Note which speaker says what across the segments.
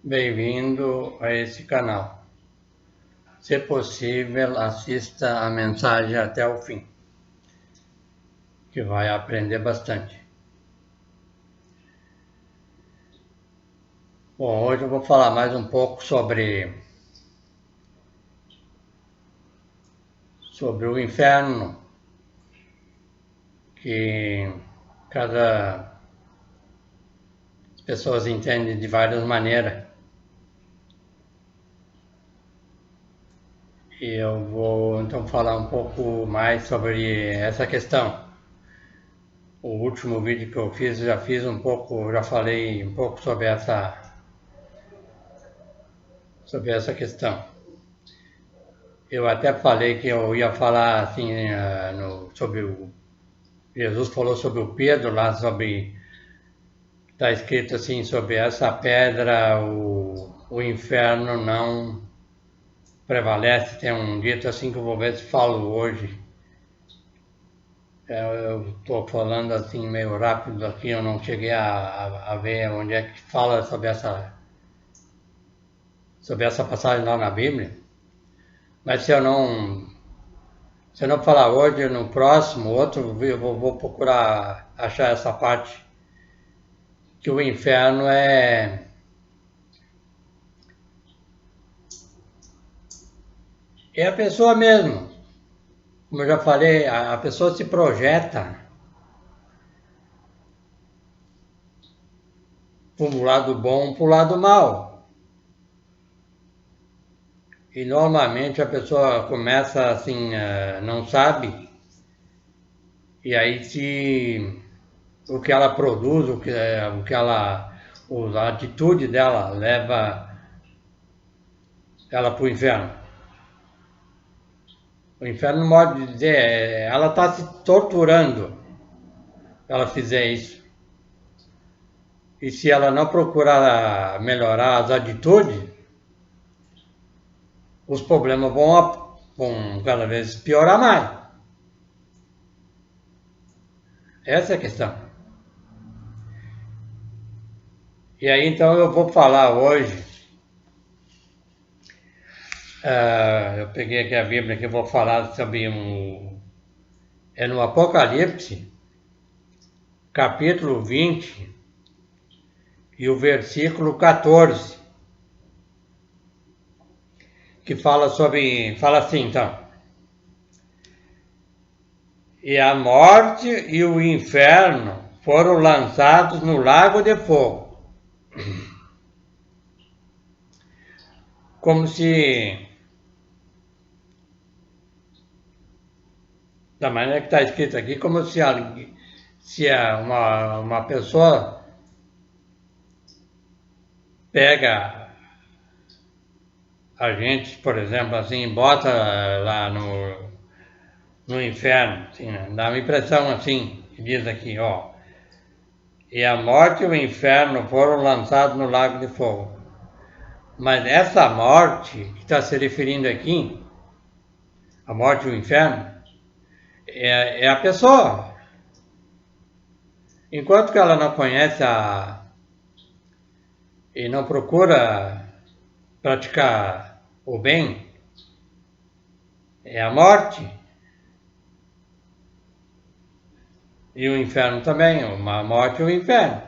Speaker 1: Bem-vindo a esse canal. Se possível, assista a mensagem até o fim, que vai aprender bastante. Bom, hoje eu vou falar mais um pouco sobre o inferno, que cada pessoas entende de várias maneiras. E eu vou então falar um pouco mais sobre essa questão. O último vídeo que eu fiz, já falei um pouco sobre essa questão. Eu até falei que eu ia falar assim sobre o Jesus falou sobre o Pedro lá, sobre está escrito assim, sobre essa pedra o inferno não prevalece. Tem um dito assim que eu vou ver se falo hoje. Eu estou falando assim meio rápido aqui, eu não cheguei a ver onde é que fala sobre essa passagem lá na Bíblia. Mas se eu não falar hoje, no próximo, outro, eu vou procurar achar essa parte, que o inferno é a pessoa mesmo. Como eu já falei, a pessoa se projeta para o lado bom, para o lado mal. E normalmente a pessoa começa assim, não sabe, e aí o que ela produz, a atitude dela leva ela para o inferno. O inferno não pode dizer, ela está se torturando se ela fizer isso. E se ela não procurar melhorar as atitudes, os problemas vão cada vez piorar mais. Essa é a questão. E aí então eu vou falar hoje, eu peguei aqui a Bíblia que eu vou falar sobre é no Apocalipse, capítulo 20 e o versículo 14, que fala assim então: e a morte e o inferno foram lançados no lago de fogo. Como se, da maneira que está escrito aqui, como se uma pessoa pega a gente, por exemplo, assim, bota lá no inferno, assim, né? Dá uma impressão assim, que diz aqui, ó: e a morte e o inferno foram lançados no lago de fogo. Mas essa morte que está se referindo aqui, a morte e o inferno, é a pessoa. Enquanto que ela não conhece e não procura praticar o bem, é a morte. E o inferno também, a morte e o inferno.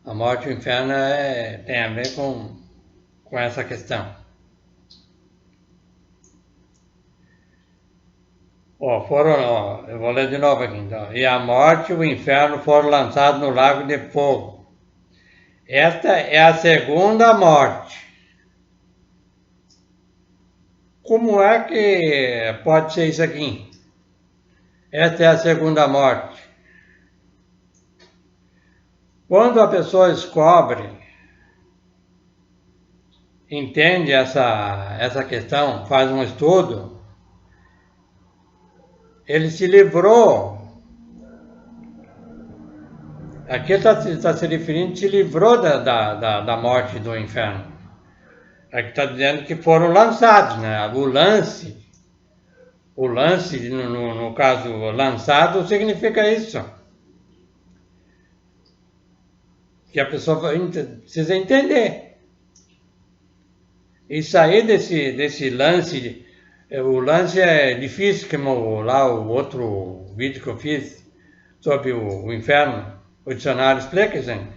Speaker 1: A morte e o inferno tem a ver com essa questão. Eu vou ler de novo aqui então. E a morte e o inferno foram lançados no lago de fogo. Esta é a segunda morte. Como é que pode ser isso aqui? Esta é a segunda morte. Quando a pessoa descobre, entende essa questão, faz um estudo, ele se livrou. Aqui está se referindo, se livrou da morte do inferno. Aqui está dizendo que foram lançados, né? O lance, no caso, lançado, significa isso. que a pessoa precisa entender. E sair desse lance, o lance é difícil, como lá o outro vídeo que eu fiz sobre o inferno, o dicionário explica, gente.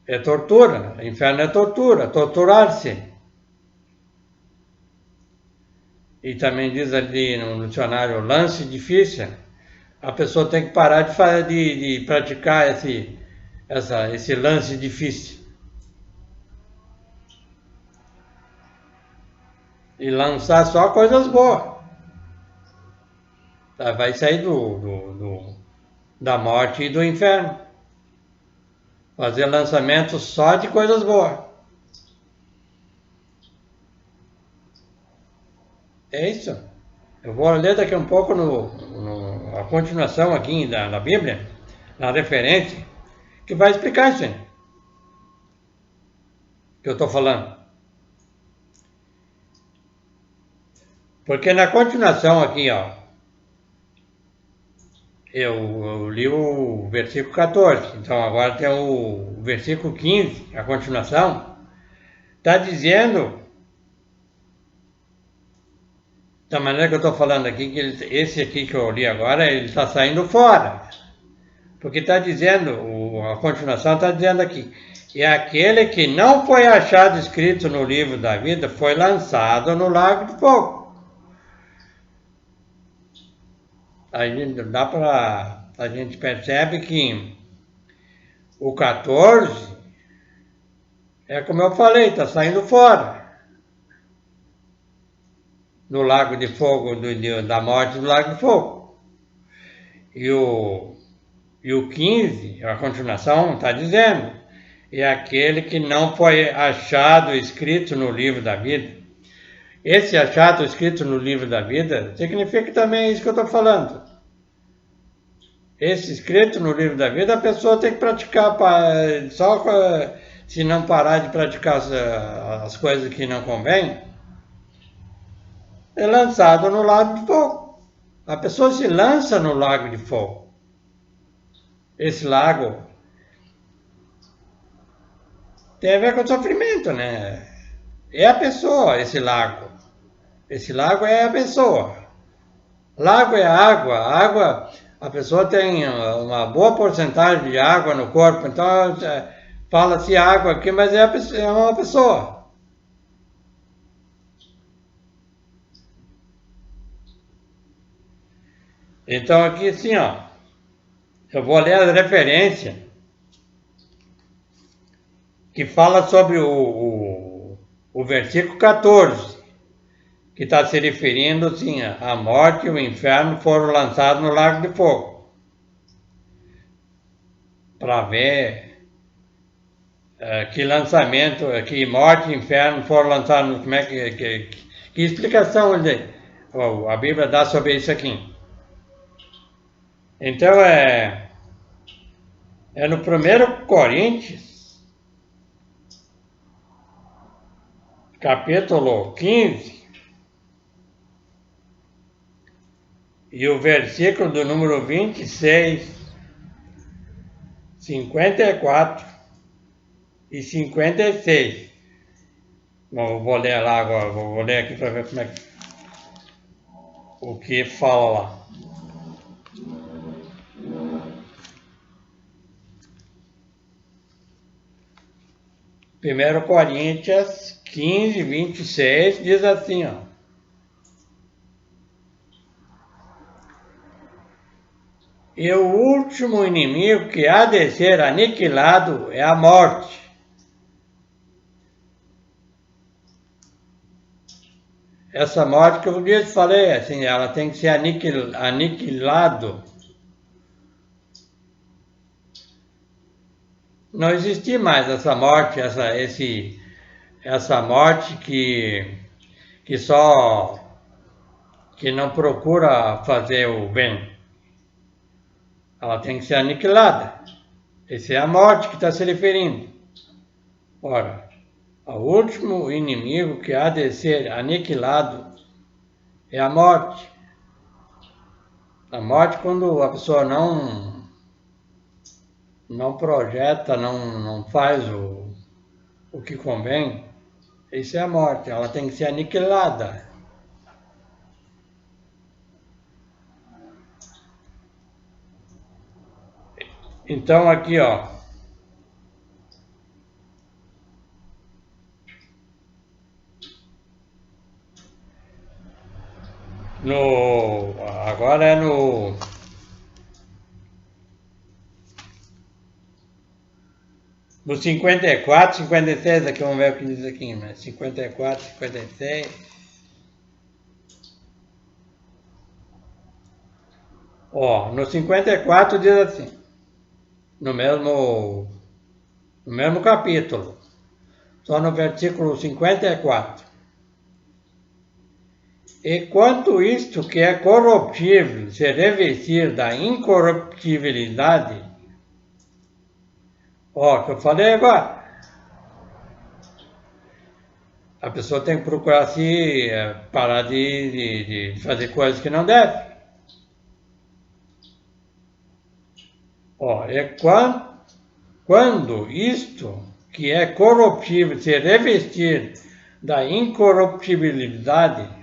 Speaker 1: É tortura, inferno é tortura, torturar-se. E também diz ali no dicionário, lance difícil. A pessoa tem que parar de praticar esse lance difícil. E lançar só coisas boas. Vai sair da morte e do inferno. Fazer lançamento só de coisas boas. É isso. Eu vou ler daqui um pouco a continuação aqui da Bíblia, na referência, que vai explicar isso aí, que eu estou falando. Porque na continuação aqui, ó, eu li o versículo 14, então agora tem o versículo 15, a continuação, está dizendo, da maneira que eu estou falando aqui, que esse aqui que eu li agora, ele está saindo fora. Porque está dizendo, a continuação está dizendo aqui, e aquele que não foi achado escrito no livro da vida foi lançado no lago de fogo. A gente percebe que o 14 é como eu falei, está saindo fora. No lago de fogo, da morte do lago de fogo. E o 15, a continuação, está dizendo, é aquele que não foi achado escrito no livro da vida. Esse achado escrito no livro da vida significa também isso que eu estou falando. Esse escrito no livro da vida, a pessoa tem que praticar, só se não parar de praticar as coisas que não convém, é lançado no lago de fogo. A pessoa se lança no lago de fogo. Esse lago tem a ver com o sofrimento, né? É a pessoa, esse lago. Esse lago é a pessoa. Lago é água. Água, a pessoa tem uma boa porcentagem de água no corpo, então fala-se água aqui, mas é uma pessoa. Então aqui assim, ó, eu vou ler a referência que fala sobre o versículo 14, que está se referindo assim, a morte e o inferno foram lançados no lago de fogo. Para ver que lançamento, que morte e inferno foram lançados, como é que explicação a Bíblia dá sobre isso aqui. Então é no 1 Coríntios, capítulo 15, e o versículo do número 26, 54 e 56. Bom, vou ler lá agora, vou ler aqui para ver como é o que fala lá. Primeiro Coríntios 15, 26 diz assim, ó. E o último inimigo que há de ser aniquilado é a morte. Essa morte que eu falei, assim, ela tem que ser aniquilado. Não existe mais essa morte, essa morte que não procura fazer o bem. Ela tem que ser aniquilada. Essa é a morte que está se referindo. Ora, o último inimigo que há de ser aniquilado é a morte. A morte quando a pessoa não não projeta, não faz o que convém, isso é a morte, ela tem que ser aniquilada. Então aqui, ó, agora é no 54, 56, aqui vamos ver o que diz aqui, né? 54, 56. Ó, no 54 diz assim, no mesmo capítulo, só no versículo 54. E quanto isto que é corruptível se revestir da incorruptibilidade, ó, que eu falei agora, a pessoa tem que procurar se parar de fazer coisas que não deve. Ó, quando isto que é corruptível se revestir da incorruptibilidade,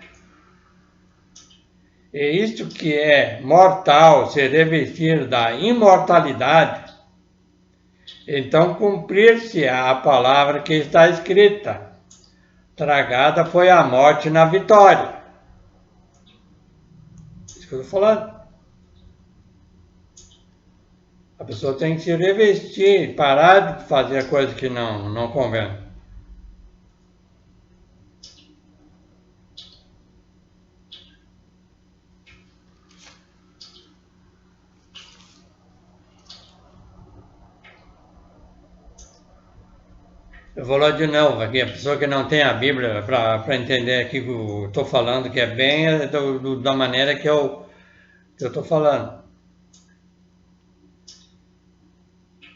Speaker 1: e isto que é mortal se revestir da imortalidade, então cumprir-se a palavra que está escrita: tragada foi a morte na vitória. Isso que eu estou falando. A pessoa tem que se revestir, parar de fazer coisa que não convém. Eu vou lá de novo aqui, a pessoa que não tem a Bíblia para entender aqui o que eu estou falando, que é bem da maneira que eu estou falando.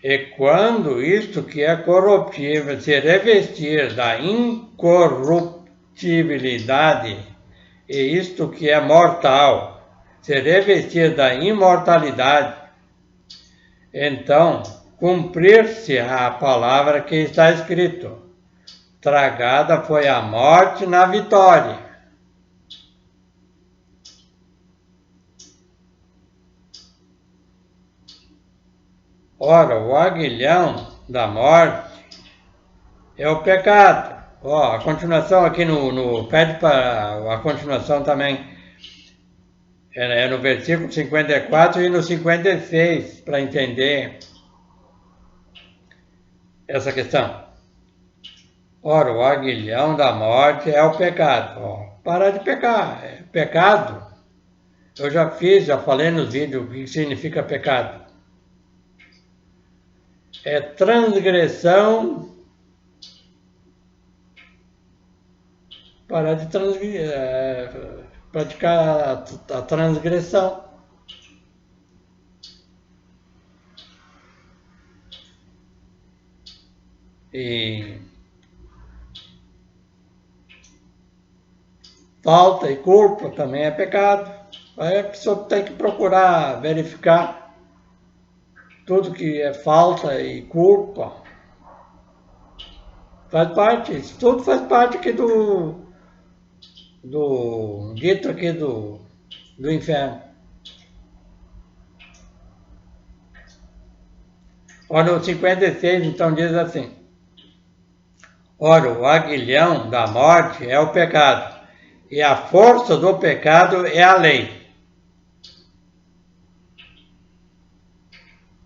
Speaker 1: E quando isto que é corruptível se revestir da incorruptibilidade, e isto que é mortal se revestir da imortalidade, então cumprir-se a palavra que está escrito: tragada foi a morte na vitória. Ora, o aguilhão da morte é o pecado. Ó, a continuação aqui pede para a continuação também. É no versículo 54 e no 56, para entender essa questão. Ora, o aguilhão da morte é o pecado. Ó, parar de pecar. É pecado. Eu já falei nos vídeos o que significa pecado. É transgressão, parar de praticar a transgressão. E falta e culpa também é pecado. Aí a pessoa tem que procurar verificar tudo que é falta e culpa. Faz parte, isso tudo faz parte aqui do dito aqui do inferno. Ora, o 56 então diz assim: ora, o aguilhão da morte é o pecado, e a força do pecado é a lei.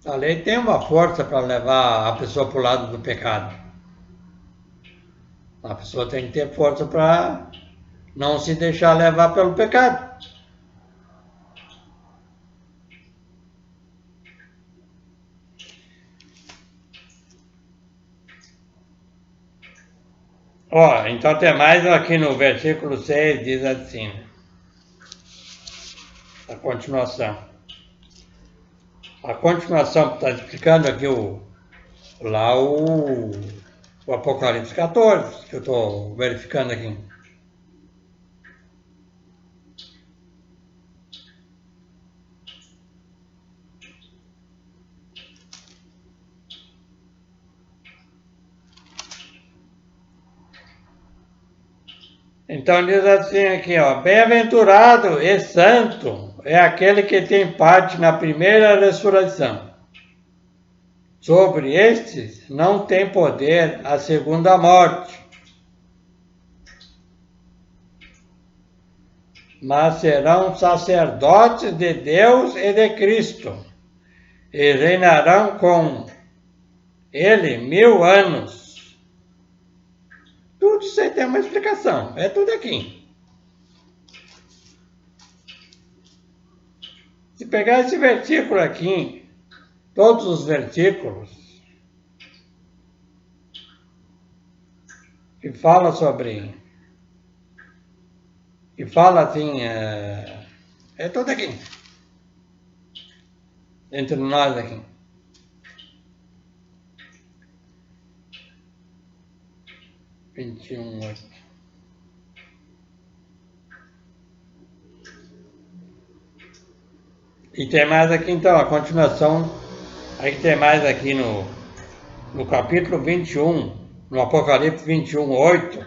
Speaker 1: A lei tem uma força para levar a pessoa para o lado do pecado. A pessoa tem que ter força para não se deixar levar pelo pecado. Ó, então tem mais aqui no versículo 6, diz assim, a continuação. A continuação está explicando aqui o Apocalipse 14, que eu estou verificando aqui. Então diz assim aqui, ó, bem-aventurado e santo é aquele que tem parte na primeira ressurreição. Sobre estes não tem poder a segunda morte, mas serão sacerdotes de Deus e de Cristo, e reinarão com ele 1000 anos. Tudo isso aí tem uma explicação, é tudo aqui. Se pegar esse versículo aqui, todos os versículos que fala sobre, que fala assim, é tudo aqui, entre nós aqui. Vinte e um, 8. E tem mais aqui então, a continuação, aí tem mais aqui no capítulo 21, no Apocalipse 21, 8.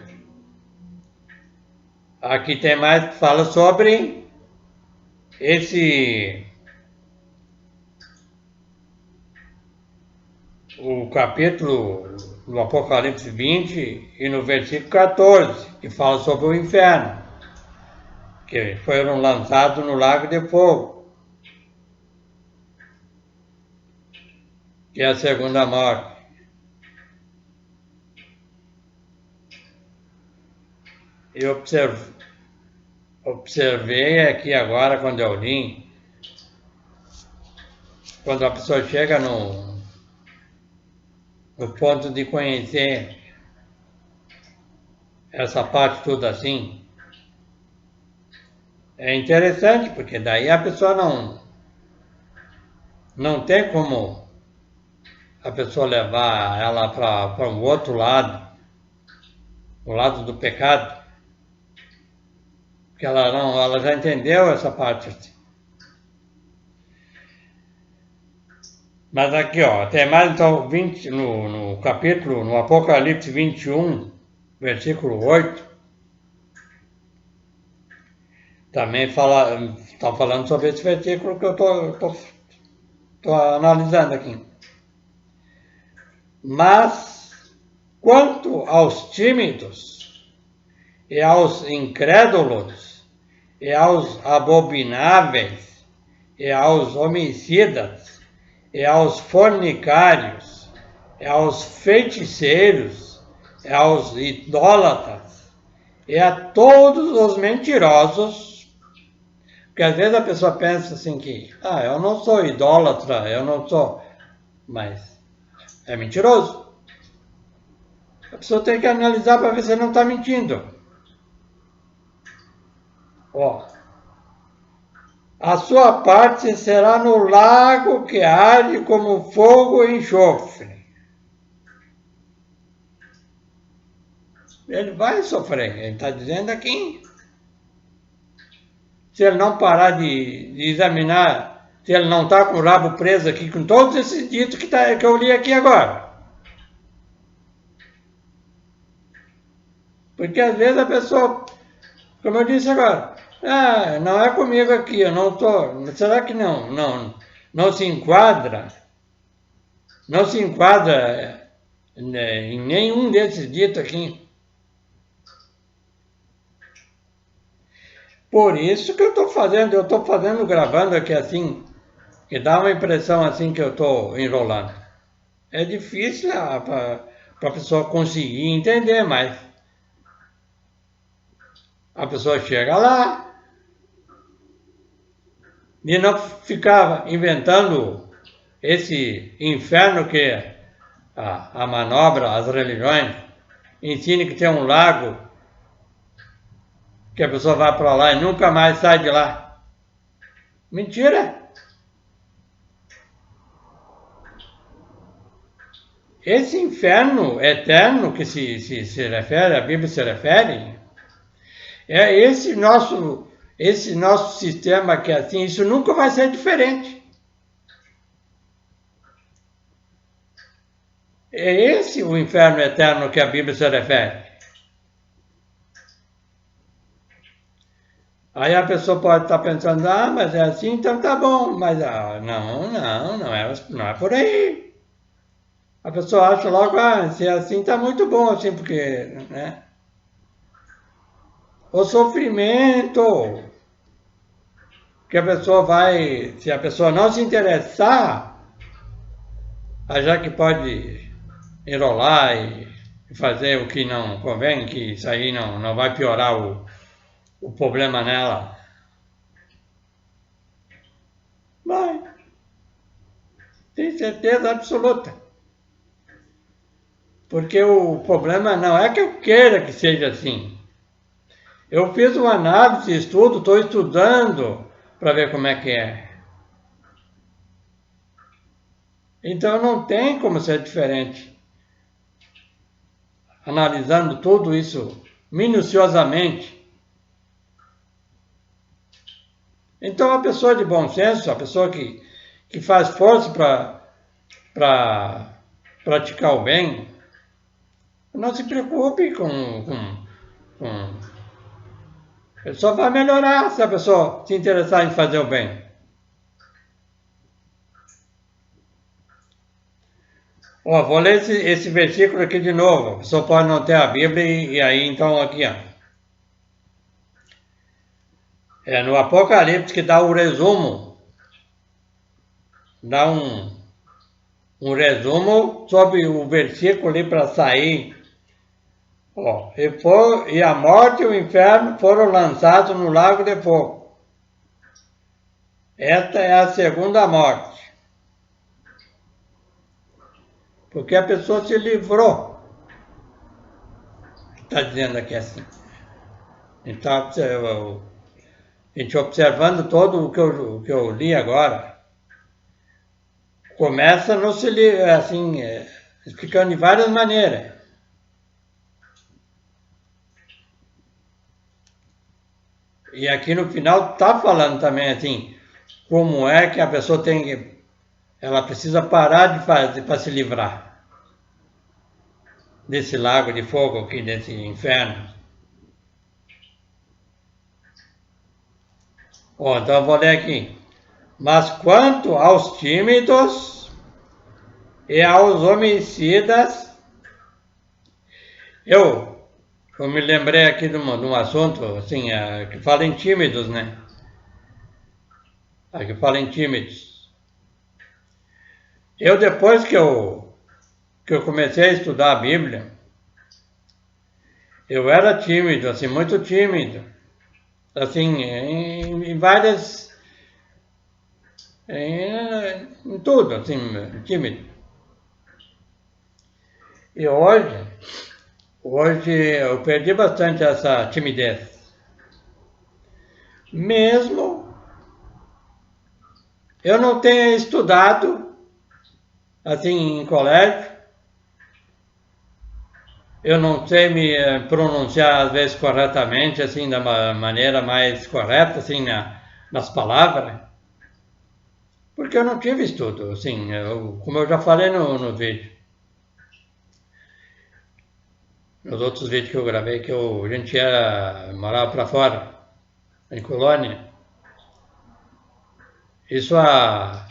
Speaker 1: Aqui tem mais que fala sobre o capítulo do Apocalipse 20 e no versículo 14, que fala sobre o inferno, que foram lançados no lago de fogo, que é a segunda morte. Eu observei aqui agora, quando eu li, quando a pessoa chega no ponto de conhecer essa parte toda assim, é interessante, porque daí a pessoa não tem como a pessoa levar ela para um outro lado, o lado do pecado, porque ela já entendeu essa parte assim. Mas aqui, ó, tem mais então 20, no capítulo, no Apocalipse 21, versículo 8, também está falando sobre esse versículo que eu tô analisando aqui. Mas, quanto aos tímidos, e aos incrédulos, e aos abomináveis, e aos homicidas, e aos fornicários, e aos feiticeiros, e aos idólatras, e a todos os mentirosos, porque às vezes a pessoa pensa assim que, eu não sou idólatra, eu não sou, mas é mentiroso. A pessoa tem que analisar para ver se não está mentindo. Ó, a sua parte será no lago que arde como fogo e enxofre. Ele vai sofrer, ele está dizendo aqui. Se ele não parar de examinar, se ele não está com o rabo preso aqui, com todos esses ditos que eu li aqui agora. Porque às vezes a pessoa, como eu disse agora, não é comigo aqui, eu não estou. Será que não se enquadra? Não se enquadra em nenhum desses ditos aqui. Por isso que eu estou fazendo, gravando aqui assim, que dá uma impressão assim que eu estou enrolando. É difícil para a pessoa conseguir entender, mas a pessoa chega lá e não ficava inventando esse inferno que a manobra, as religiões, ensina que tem um lago que a pessoa vai para lá e nunca mais sai de lá. Mentira! Esse inferno eterno que se refere, a Bíblia se refere, é esse nosso sistema que é assim, isso nunca vai ser diferente. É esse o inferno eterno que a Bíblia se refere. Aí a pessoa pode estar pensando, ah, mas é assim, então tá bom. Mas não é por aí. A pessoa acha logo, ah, se é assim tá muito bom, assim, porque, né? O sofrimento que a pessoa vai, se a pessoa não se interessar, já que pode enrolar e fazer o que não convém, que isso aí não vai piorar o problema nela. Vai, tem certeza absoluta. Porque o problema não é que eu queira que seja assim. Eu fiz uma análise, estudo, estou estudando para ver como é que é. Então não tem como ser diferente. Analisando tudo isso minuciosamente. Então a pessoa de bom senso, a pessoa que faz força para praticar o bem, não se preocupe com. Só vai melhorar se a pessoa se interessar em fazer o bem. Ó, vou ler esse versículo aqui de novo. A pessoa pode não ter a Bíblia e aí então aqui, ó. É no Apocalipse que dá o resumo. Dá um resumo sobre o versículo ali para sair. Ó, e a morte e o inferno foram lançados no lago de fogo. Esta é a segunda morte. Porque a pessoa se livrou. Está dizendo aqui assim. Então, a gente observando todo o que eu li agora, começa no se assim, explicando de várias maneiras. E aqui no final está falando também assim, como é que a pessoa ela precisa parar de fazer para se livrar desse lago de fogo aqui, desse inferno. Ó, então eu vou ler aqui. Mas quanto aos tímidos e aos homicidas, eu me lembrei aqui de um assunto, assim, que fala em tímidos, né? Que fala em tímidos. Eu, depois que eu comecei a estudar a Bíblia, eu era tímido, assim, muito tímido. Assim, em várias... Em tudo, assim, tímido. E hoje eu perdi bastante essa timidez. Mesmo eu não tenha estudado, assim, em colégio, eu não sei me pronunciar às vezes corretamente, assim, da maneira mais correta, assim, nas palavras, porque eu não tive estudo, assim, como eu já falei no vídeo, nos outros vídeos que eu gravei, que a gente morava para fora, em colônia. Isso há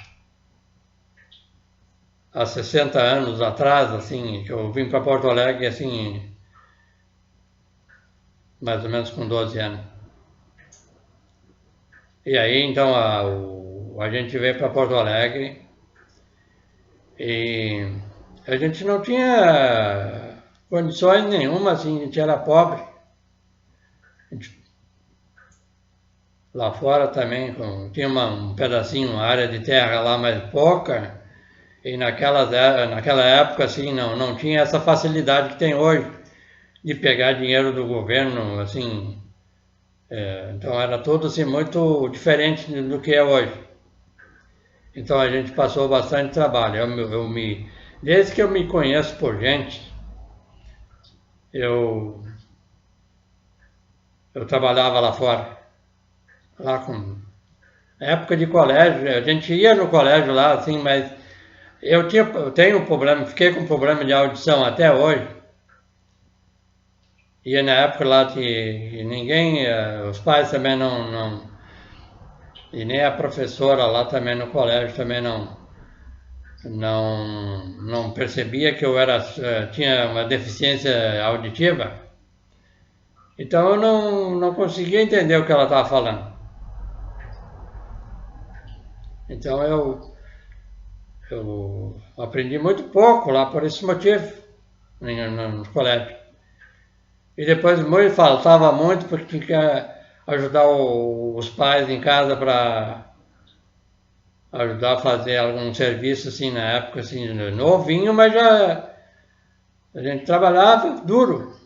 Speaker 1: 60 anos atrás, assim, que eu vim para Porto Alegre, assim, mais ou menos com 12 anos. E aí, então, a gente veio para Porto Alegre e a gente não tinha condições nenhuma, assim, a gente era pobre. Lá fora também, tinha um pedacinho, uma área de terra lá, mas pouca, e naquela época, assim, não tinha essa facilidade que tem hoje de pegar dinheiro do governo, assim, então era tudo assim, muito diferente do que é hoje. Então a gente passou bastante trabalho. Desde que eu me conheço por gente, eu trabalhava lá fora, lá com época de colégio, a gente ia no colégio lá, assim, mas eu tenho um problema, fiquei com problema de audição até hoje. E na época lá que ninguém, os pais também e nem a professora lá também no colégio também não percebia que eu tinha uma deficiência auditiva. Então eu não conseguia entender o que ela estava falando. Então eu aprendi muito pouco lá por esse motivo no colégio. E depois faltava muito porque tinha que ajudar os pais em casa para ajudar a fazer algum serviço assim na época, assim, novinho, mas já a gente trabalhava duro.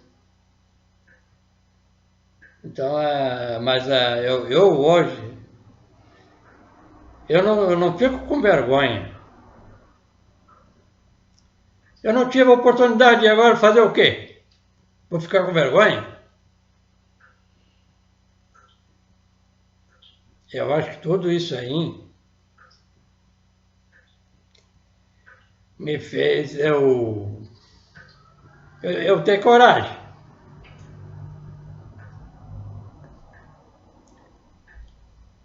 Speaker 1: Então, mas eu hoje, eu não fico com vergonha. Eu não tive a oportunidade de agora fazer o quê? Vou ficar com vergonha? Eu acho que tudo isso aí me fez eu ter coragem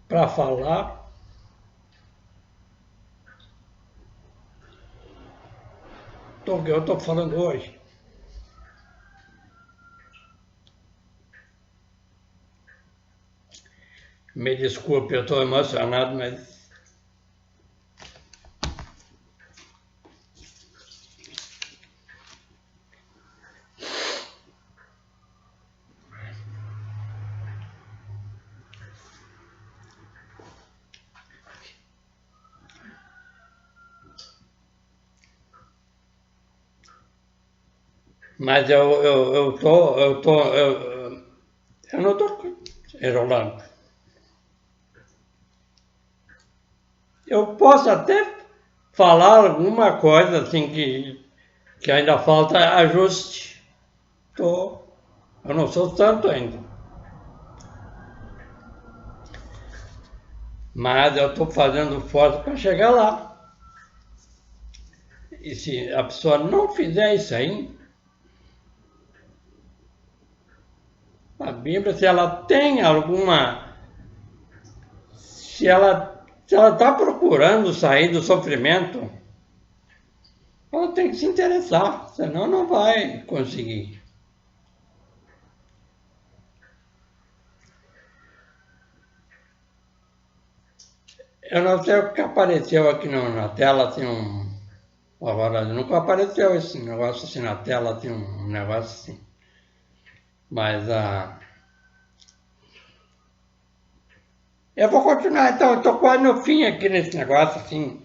Speaker 1: para falar do que eu estou falando hoje. Me desculpe, eu estou emocionado, mas eu não estou enrolando. Eu posso até falar alguma coisa assim que ainda falta ajuste. Eu não sou tanto ainda. Mas eu estou fazendo força para chegar lá. E se a pessoa não fizer isso aí, a Bíblia, se ela tem alguma. Se ela está procurando sair do sofrimento, ela tem que se interessar, senão não vai conseguir. Eu não sei o que apareceu aqui na tela, assim, agora nunca apareceu esse negócio assim na tela, assim, um negócio assim. Mas eu vou continuar, então, eu tô quase no fim aqui nesse negócio, assim,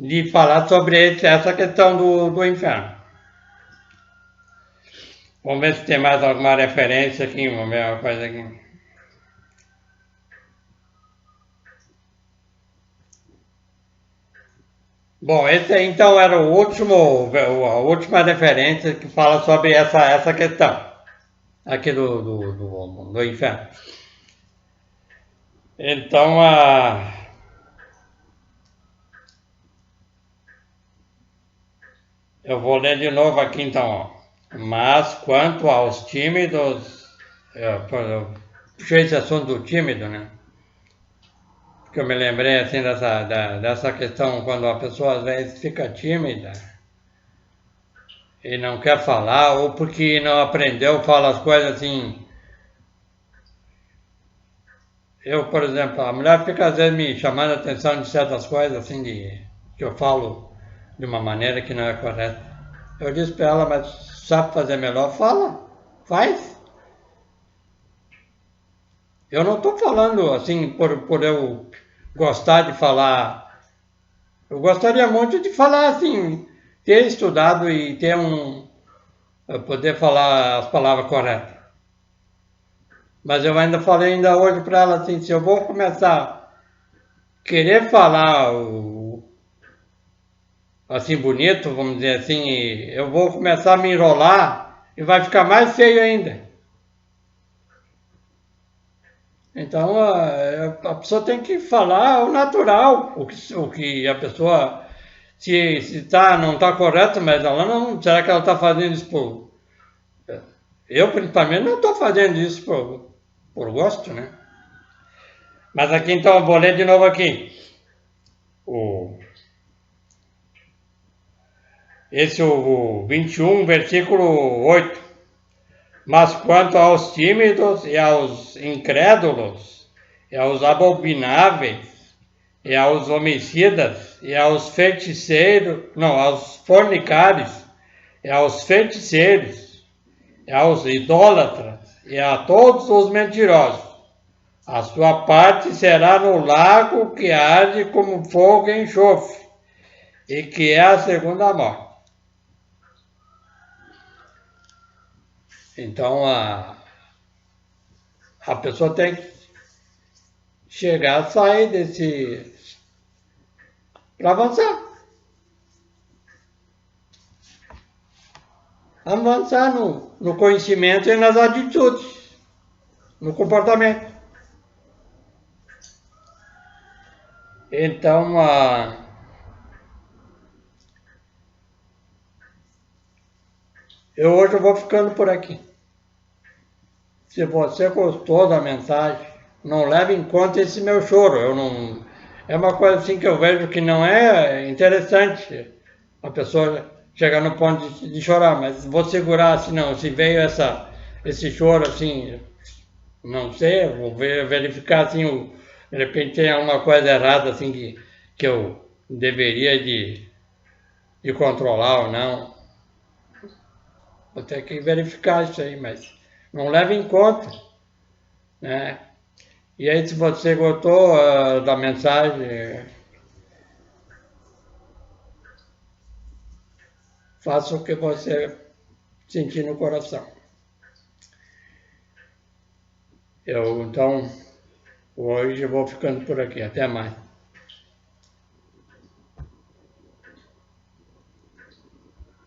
Speaker 1: de falar sobre essa questão do inferno. Vamos ver se tem mais alguma referência aqui, vamos ver uma coisa aqui. Bom, esse aí então era a última referência que fala sobre essa questão aqui do inferno. Então, eu vou ler de novo aqui então. Ó. Mas quanto aos tímidos, eu puxei esse assunto do tímido, né? Porque eu me lembrei assim dessa questão quando a pessoa às vezes fica tímida e não quer falar, ou porque não aprendeu, fala as coisas assim. Eu, por exemplo, a mulher fica às vezes me chamando a atenção de certas coisas assim que eu falo de uma maneira que não é correta. Eu disse para ela, mas sabe fazer melhor? Fala, faz. Eu não estou falando assim por eu gostar de falar. Eu gostaria muito de falar assim, ter estudado e ter poder falar as palavras corretas. Mas eu ainda falei ainda hoje para ela assim, se eu vou começar a querer falar assim bonito, vamos dizer assim, eu vou começar a me enrolar e vai ficar mais feio ainda. Então a pessoa tem que falar o natural, o que a pessoa se não está correto, mas ela não. Será que ela está fazendo isso por. Eu, principalmente, não estou fazendo isso por gosto, né? Mas aqui então, eu vou ler de novo aqui. Esse é o 21, versículo 8. Mas quanto aos tímidos e aos incrédulos, e aos abomináveis, e aos homicidas, e aos feiticeiros, não, aos fornicários, e aos feiticeiros, e aos idólatras, e a todos os mentirosos, a sua parte será no lago que arde como fogo e enxofre, e que é a segunda morte. Então a pessoa tem que chegar a sair desse. Para avançar. Avançar no conhecimento e nas atitudes, no comportamento. Então, hoje eu vou ficando por aqui. Se você gostou da mensagem, não leve em conta esse meu choro. Eu não, é uma coisa assim que eu vejo que não é interessante a pessoa chegar no ponto de chorar, mas vou segurar assim, não. Se veio esse choro assim, não sei, vou verificar assim, de repente tem alguma coisa errada assim que eu deveria de controlar ou não. Vou ter que verificar isso aí, mas não leve em conta, né? E aí, se você gostou da mensagem, faça o que você sentir no coração. Então, hoje eu vou ficando por aqui. Até mais.